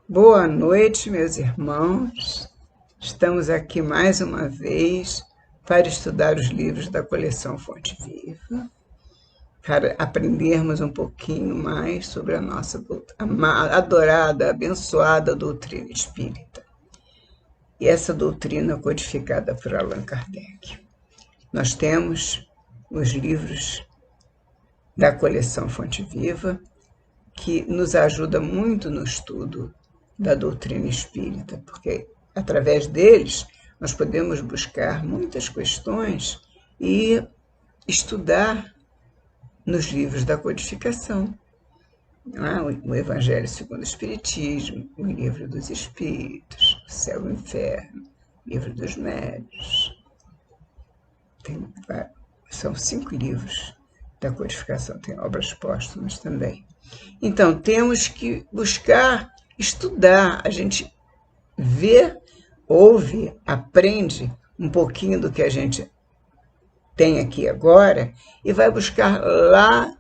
Boa noite, meus irmãos. Estamos aqui mais uma vez para estudar os livros da coleção Fonte Viva, para aprendermos um pouquinho mais sobre a nossa adorada, abençoada doutrina espírita. E essa doutrina codificada por Allan Kardec. Nós temos os livros da coleção Fonte Viva, que nos ajuda muito no estudo da doutrina espírita, porque através deles nós podemos buscar muitas questões e estudar nos livros da codificação. O Evangelho segundo o Espiritismo, o Livro dos Espíritos, o Céu e o Inferno, o Livro dos Médiuns. São 5 livros da codificação, tem obras póstumas também. Então, temos que buscar estudar, a gente vê, ouve, aprende um pouquinho do que a gente tem aqui agora e vai buscar lá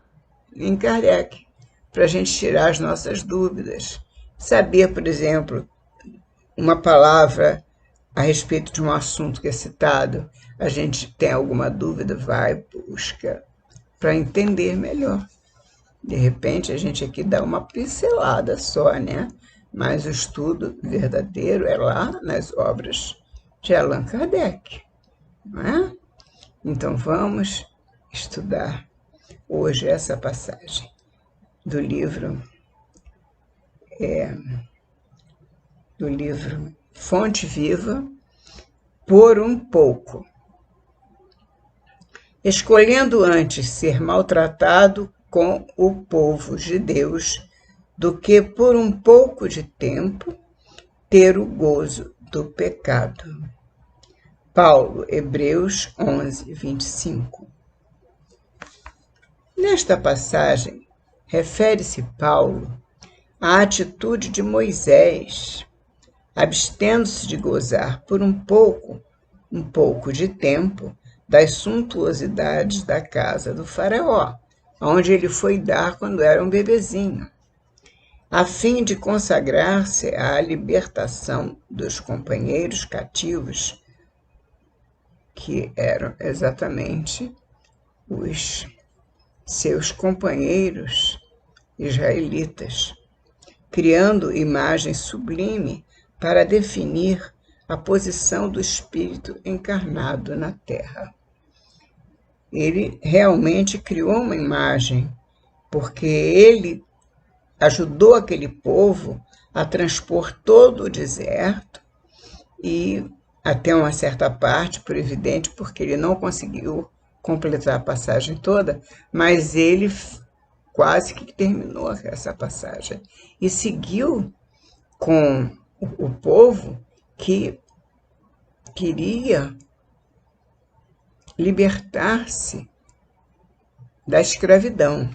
em Kardec, para a gente tirar as nossas dúvidas. Saber, por exemplo, uma palavra a respeito de um assunto que é citado, a gente tem alguma dúvida, vai, busca, para entender melhor. De repente, a gente aqui dá uma pincelada só, né? Mas o estudo verdadeiro é lá nas obras de Allan Kardec, não é? Então, vamos estudar hoje essa passagem do livro Fonte Viva, Por um Pouco. Escolhendo antes ser maltratado com o povo de Deus, do que por um pouco de tempo ter o gozo do pecado. Paulo, Hebreus 11, 25. Nesta passagem, refere-se Paulo à atitude de Moisés, abstendo-se de gozar por um pouco de tempo, das suntuosidades da casa do faraó, onde ele foi dar quando era um bebezinho, a fim de consagrar-se à libertação dos companheiros cativos, que eram exatamente os seus companheiros israelitas, criando imagem sublime para definir a posição do Espírito encarnado na Terra. Ele realmente criou uma imagem, porque ele ajudou aquele povo a transpor todo o deserto e até uma certa parte, por evidente, porque ele não conseguiu completar a passagem toda, mas ele quase que terminou essa passagem e seguiu com o povo que queria libertar-se da escravidão.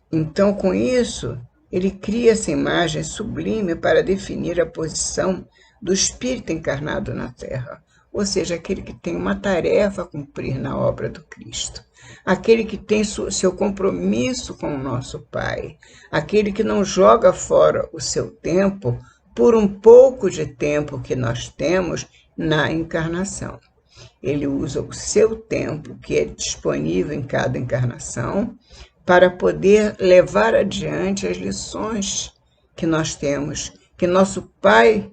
Então, com isso, ele cria essa imagem sublime para definir a posição do Espírito encarnado na Terra, ou seja, aquele que tem uma tarefa a cumprir na obra do Cristo, aquele que tem seu compromisso com o nosso Pai, aquele que não joga fora o seu tempo por um pouco de tempo que nós temos na encarnação. Ele usa o seu tempo, que é disponível em cada encarnação, para poder levar adiante as lições que nós temos, que nosso Pai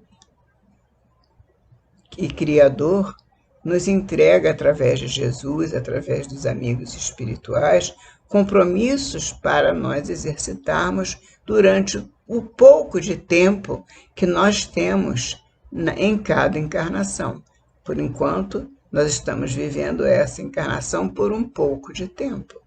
e Criador nos entrega através de Jesus, através dos amigos espirituais, compromissos para nós exercitarmos durante o pouco de tempo que nós temos em cada encarnação. Por enquanto, nós estamos vivendo essa encarnação por um pouco de tempo.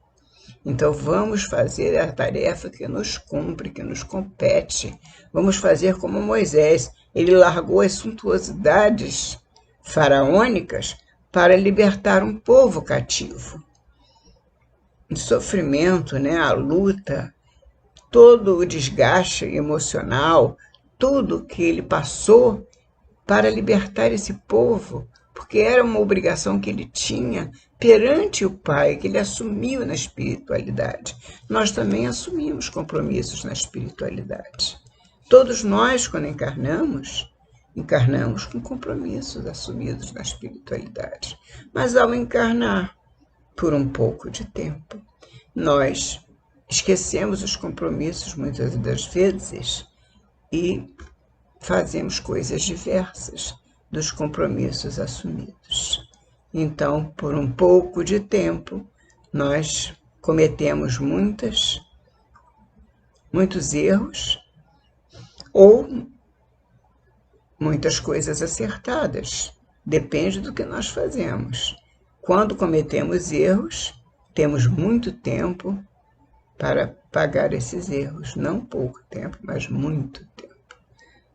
Então, vamos fazer a tarefa que nos cumpre, que nos compete. Vamos fazer como Moisés. Ele largou as suntuosidades faraônicas para libertar um povo cativo. O sofrimento, a luta, todo o desgaste emocional, tudo que ele passou para libertar esse povo, porque era uma obrigação que ele tinha perante o Pai, que ele assumiu na espiritualidade. Nós também assumimos compromissos na espiritualidade. Todos nós, quando encarnamos com compromissos assumidos na espiritualidade. Mas ao encarnar por um pouco de tempo, nós esquecemos os compromissos muitas das vezes e fazemos coisas diversas dos compromissos assumidos. Então, por um pouco de tempo, nós cometemos muitos erros ou muitas coisas acertadas. Depende do que nós fazemos. Quando cometemos erros, temos muito tempo para pagar esses erros. Não pouco tempo, mas muito tempo.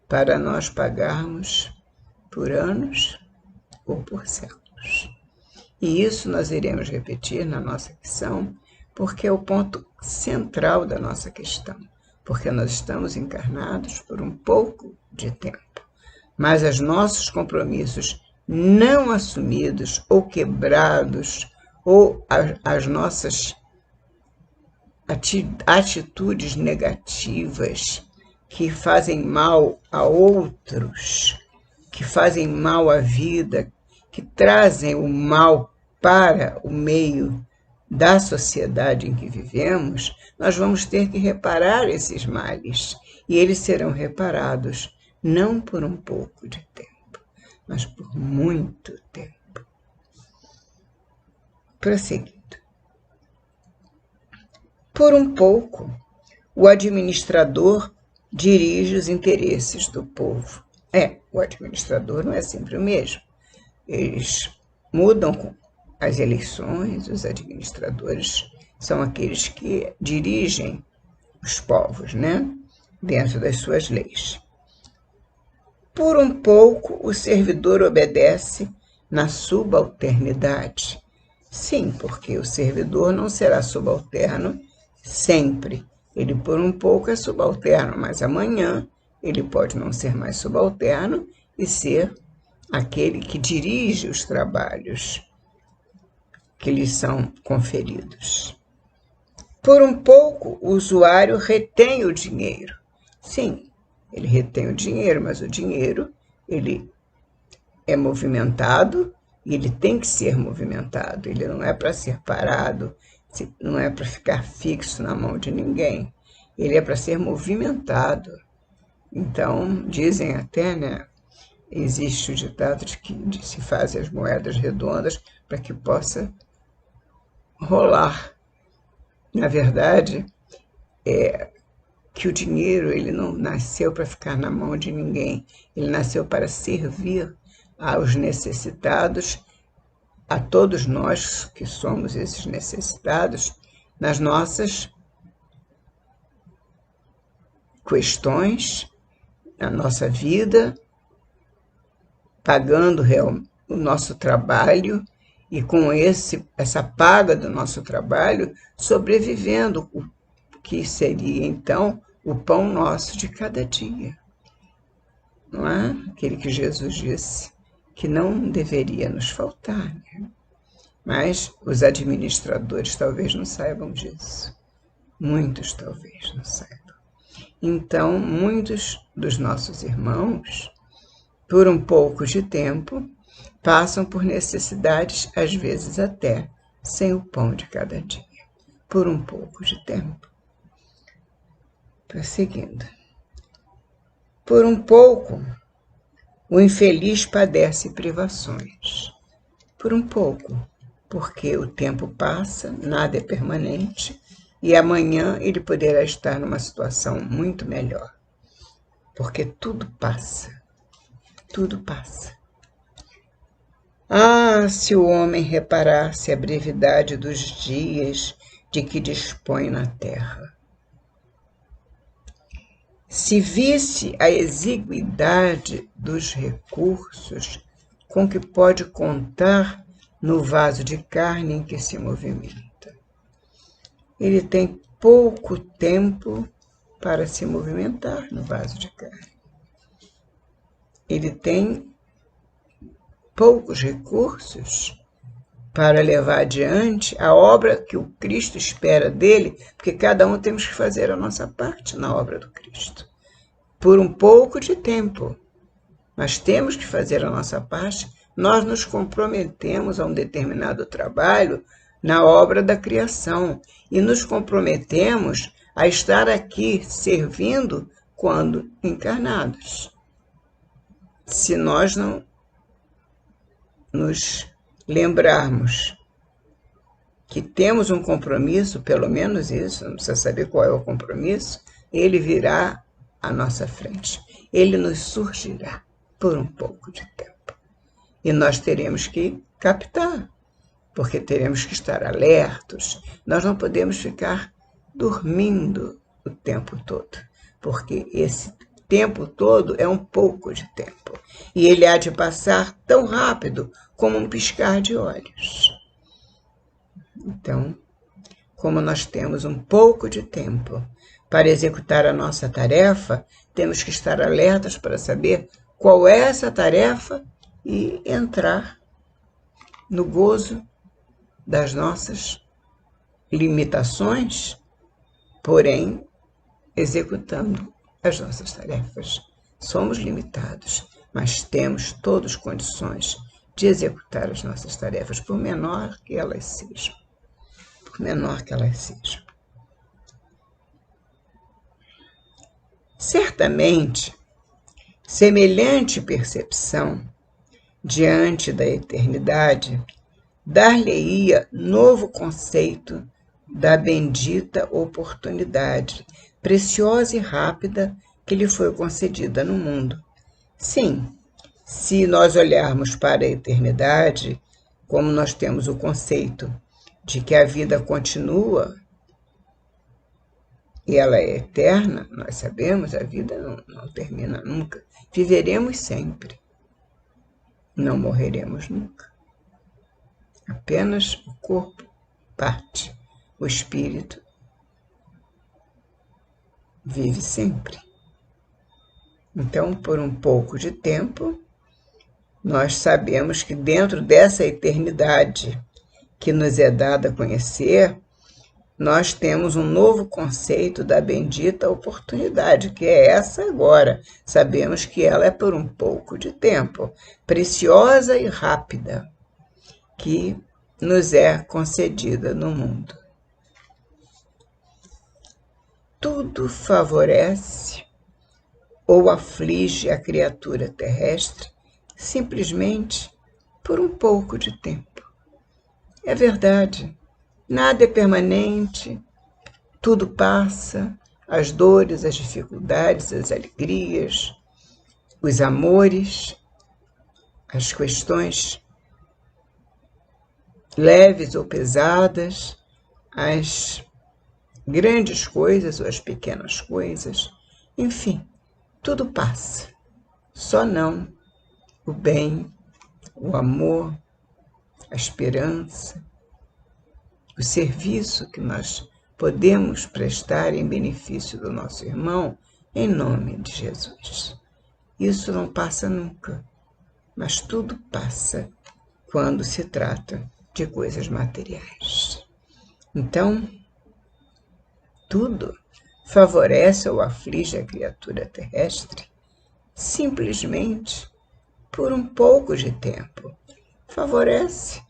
Para nós pagarmos por anos ou por séculos. E isso nós iremos repetir na nossa lição, porque é o ponto central da nossa questão. Porque nós estamos encarnados por um pouco de tempo. Mas os nossos compromissos não assumidos ou quebrados, ou as nossas atitudes negativas que fazem mal a outros, que fazem mal à vida, que trazem o mal para o meio da sociedade em que vivemos, nós vamos ter que reparar esses males. E eles serão reparados não por um pouco de tempo, mas por muito tempo. Prosseguindo. Por um pouco, o administrador dirige os interesses do povo. O administrador não é sempre o mesmo. Eles mudam com as eleições, os administradores são aqueles que dirigem os povos, dentro das suas leis. Por um pouco, o servidor obedece na subalternidade. Sim, porque o servidor não será subalterno sempre. Ele, por um pouco, é subalterno, mas amanhã ele pode não ser mais subalterno e ser aquele que dirige os trabalhos que lhes são conferidos. Por um pouco, o usuário retém o dinheiro. Sim, ele retém o dinheiro, mas o dinheiro ele é movimentado e ele tem que ser movimentado. Ele não é para ser parado, não é para ficar fixo na mão de ninguém. Ele é para ser movimentado. Então, dizem até, existe o ditado de que se fazem as moedas redondas para que possa rolar. Na verdade, que o dinheiro ele não nasceu para ficar na mão de ninguém. Ele nasceu para servir aos necessitados, a todos nós que somos esses necessitados, nas nossas questões, na nossa vida, pagando o nosso trabalho e com essa paga do nosso trabalho, sobrevivendo, o que seria então o pão nosso de cada dia. Não é? Aquele que Jesus disse que não deveria nos faltar. Mas os administradores talvez não saibam disso. Muitos talvez não saibam. Então, muitos dos nossos irmãos, por um pouco de tempo, passam por necessidades, às vezes até sem o pão de cada dia. Por um pouco de tempo. Prosseguindo. Por um pouco, o infeliz padece privações. Por um pouco, porque o tempo passa, nada é permanente, e amanhã ele poderá estar numa situação muito melhor. Porque tudo passa. Tudo passa. Se o homem reparasse a brevidade dos dias de que dispõe na terra. Se visse a exiguidade dos recursos com que pode contar no vaso de carne em que se movimenta. Ele tem pouco tempo para se movimentar no vaso de carne. Ele tem poucos recursos para levar adiante a obra que o Cristo espera dele, porque cada um temos que fazer a nossa parte na obra do Cristo. por um pouco de tempo. Nós temos que fazer a nossa parte, nós nos comprometemos a um determinado trabalho na obra da criação e nos comprometemos a estar aqui servindo quando encarnados. Se nós não nos lembrarmos que temos um compromisso, pelo menos isso, não precisa saber qual é o compromisso, ele virá à nossa frente. Ele nos surgirá por um pouco de tempo. E nós teremos que captar, porque teremos que estar alertos. Nós não podemos ficar dormindo o tempo todo, porque esse tempo todo é um pouco de tempo. E ele há de passar tão rápido como um piscar de olhos. Então, como nós temos um pouco de tempo para executar a nossa tarefa, temos que estar alertas para saber qual é essa tarefa e entrar no gozo das nossas limitações, porém, executando as nossas tarefas. Somos limitados, mas temos todas condições de executar as nossas tarefas, por menor que elas sejam. Certamente, semelhante percepção diante da eternidade dar-lhe-ia novo conceito da bendita oportunidade, preciosa e rápida, que lhe foi concedida no mundo. Sim, se nós olharmos para a eternidade, como nós temos o conceito de que a vida continua e ela é eterna, nós sabemos, a vida não termina nunca. Viveremos sempre. Não morreremos nunca. Apenas o corpo parte. O espírito vive sempre. Então, por um pouco de tempo, nós sabemos que dentro dessa eternidade que nos é dada a conhecer, nós temos um novo conceito da bendita oportunidade, que é essa agora. Sabemos que ela é por um pouco de tempo, preciosa e rápida, que nos é concedida no mundo. Tudo favorece ou aflige a criatura terrestre simplesmente por um pouco de tempo. É verdade, nada é permanente, tudo passa, as dores, as dificuldades, as alegrias, os amores, as questões leves ou pesadas, as grandes coisas ou as pequenas coisas, enfim, tudo passa, só não o bem, o amor, a esperança, o serviço que nós podemos prestar em benefício do nosso irmão, em nome de Jesus. Isso não passa nunca, mas tudo passa quando se trata de coisas materiais. Então, tudo favorece ou aflige a criatura terrestre simplesmente por um pouco de tempo. Favorece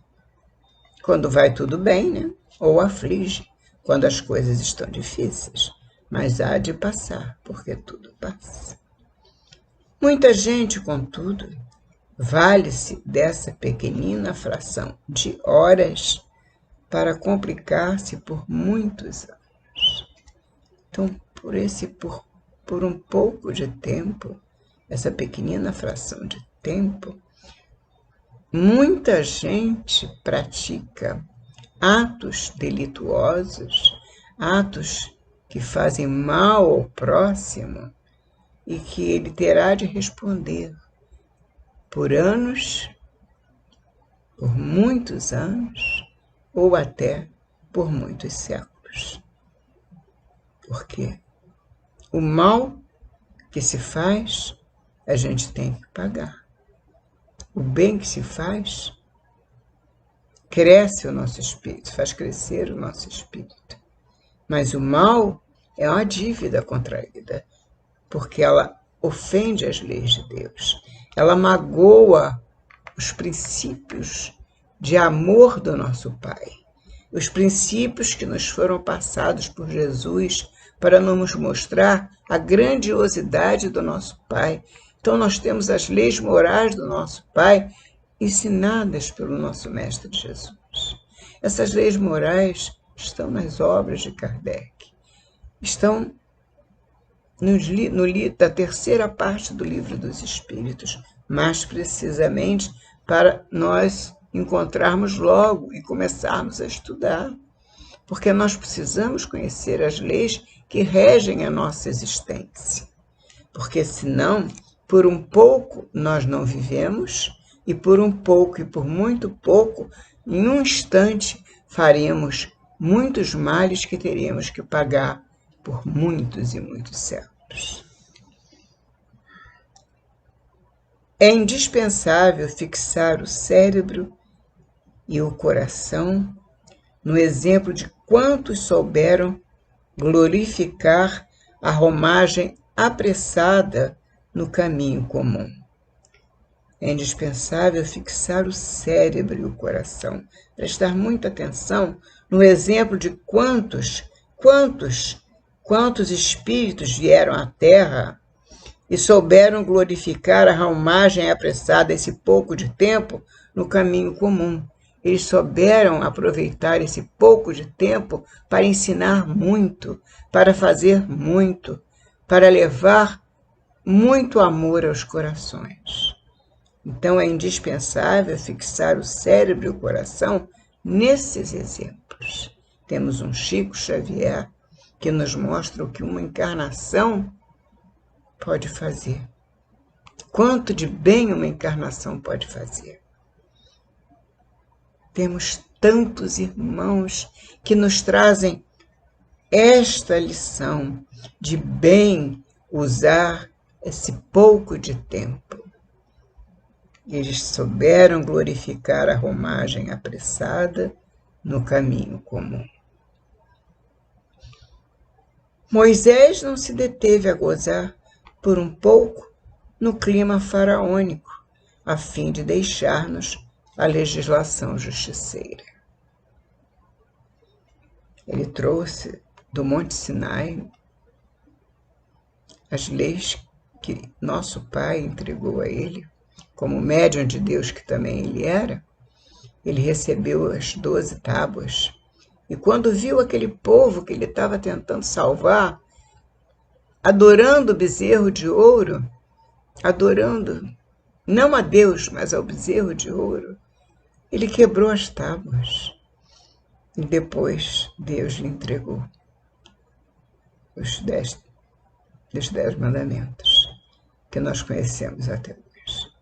quando vai tudo bem, né? Ou aflige quando as coisas estão difíceis, mas há de passar, porque tudo passa. Muita gente, contudo, vale-se dessa pequenina fração de horas para complicar-se por muitos anos. Então, por um pouco de tempo, essa pequenina fração de tempo, muita gente pratica atos delituosos, atos que fazem mal ao próximo e que ele terá de responder por anos, por muitos anos, ou até por muitos séculos. Porque o mal que se faz, a gente tem que pagar. O bem que se faz, cresce o nosso espírito, faz crescer o nosso espírito. Mas o mal é uma dívida contraída, porque ela ofende as leis de Deus. Ela magoa os princípios de amor do nosso Pai. Os princípios que nos foram passados por Jesus para nos mostrar a grandiosidade do nosso Pai. Então, nós temos as leis morais do nosso Pai ensinadas pelo nosso Mestre Jesus. Essas leis morais estão nas obras de Kardec. Estão da terceira parte do Livro dos Espíritos, mais precisamente para nós encontrarmos logo e começarmos a estudar, porque nós precisamos conhecer as leis que regem a nossa existência, porque senão, por um pouco, nós não vivemos, e por um pouco e por muito pouco, em um instante, faremos muitos males que teríamos que pagar por muitos e muitos séculos. É indispensável fixar o cérebro e o coração no exemplo de quantos souberam glorificar a romagem apressada no caminho comum. É indispensável fixar o cérebro e o coração, prestar muita atenção no exemplo de quantos espíritos vieram à Terra e souberam glorificar a romagem apressada esse pouco de tempo no caminho comum. Eles souberam aproveitar esse pouco de tempo para ensinar muito, para fazer muito, para levar muito amor aos corações. Então, é indispensável fixar o cérebro e o coração nesses exemplos. Temos um Chico Xavier que nos mostra o que uma encarnação pode fazer. Quanto de bem uma encarnação pode fazer. Temos tantos irmãos que nos trazem esta lição de bem usar esse pouco de tempo. Eles souberam glorificar a romagem apressada no caminho comum. Moisés não se deteve a gozar por um pouco no clima faraônico, a fim de deixar-nos a legislação justiceira. Ele trouxe do Monte Sinai as leis que nosso Pai entregou a ele, como médium de Deus que também ele era. Ele recebeu as 12 tábuas. E quando viu aquele povo que ele estava tentando salvar, adorando o bezerro de ouro, adorando não a Deus, mas ao bezerro de ouro, ele quebrou as tábuas. E depois Deus lhe entregou os 10 mandamentos, que nós conhecemos até hoje.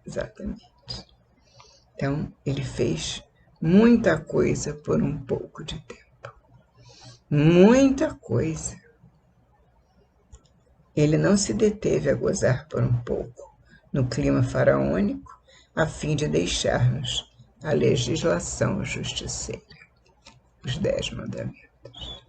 Exatamente. Então, ele fez muita coisa por um pouco de tempo. Muita coisa. Ele não se deteve a gozar por um pouco no clima faraônico, a fim de deixar-nos a legislação justiceira, os 10 mandamentos.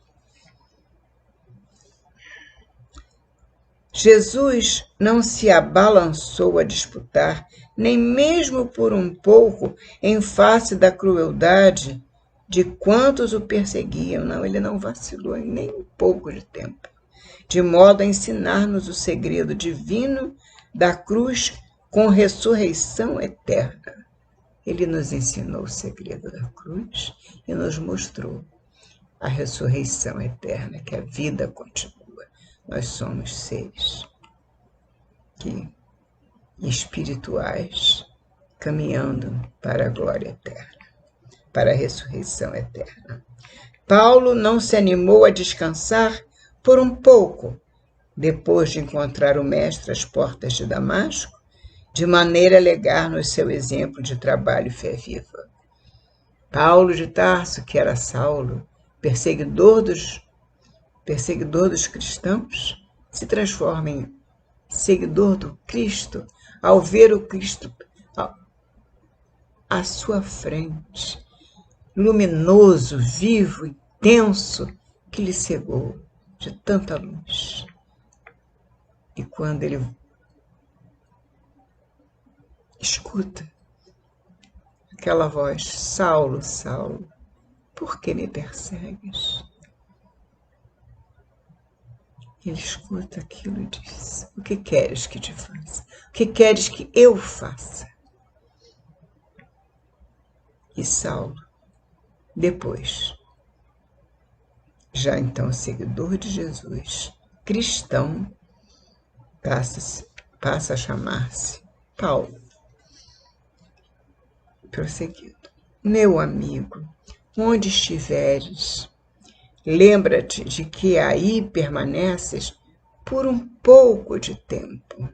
Jesus não se abalançou a disputar, nem mesmo por um pouco, em face da crueldade de quantos o perseguiam. Não, ele não vacilou em nem um pouco de tempo, de modo a ensinar-nos o segredo divino da cruz com ressurreição eterna. Ele nos ensinou o segredo da cruz e nos mostrou a ressurreição eterna, que a vida continua. Nós somos seres espirituais caminhando para a glória eterna, para a ressurreição eterna. Paulo não se animou a descansar por um pouco, depois de encontrar o Mestre às portas de Damasco, de maneira a legar-nos seu exemplo de trabalho e fé viva. Paulo de Tarso, que era Saulo, perseguidor dos cristãos, se transforma em seguidor do Cristo ao ver o Cristo à sua frente, luminoso, vivo, intenso, que lhe cegou de tanta luz. E quando ele escuta aquela voz: Saulo, Saulo, por que me persegues? Ele escuta aquilo e diz: o que queres que te faça? O que queres que eu faça? E Saulo, depois, já então seguidor de Jesus, cristão, passa a chamar-se Paulo. Prosseguindo. Meu amigo, onde estiveres, lembra-te de que aí permaneces por um pouco de tempo.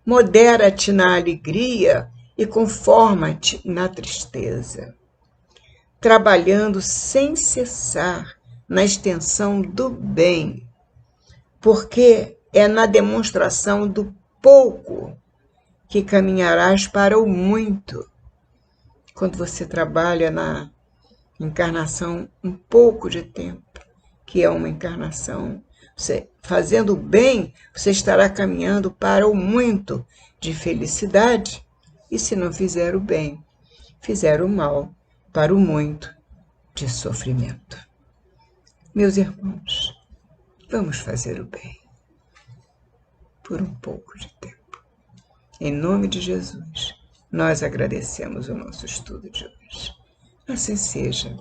Modera-te na alegria e conforma-te na tristeza, trabalhando sem cessar na extensão do bem, porque é na demonstração do pouco que caminharás para o muito. Quando você trabalha na encarnação um pouco de tempo, que é uma encarnação, você, fazendo o bem, você estará caminhando para o muito de felicidade. E se não fizer o bem, fizer o mal, para o muito de sofrimento. Meus irmãos, vamos fazer o bem por um pouco de tempo. Em nome de Jesus, nós agradecemos o nosso estudo de hoje. Assim seja.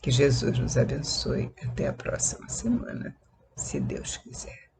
Que Jesus nos abençoe. Até a próxima semana, se Deus quiser.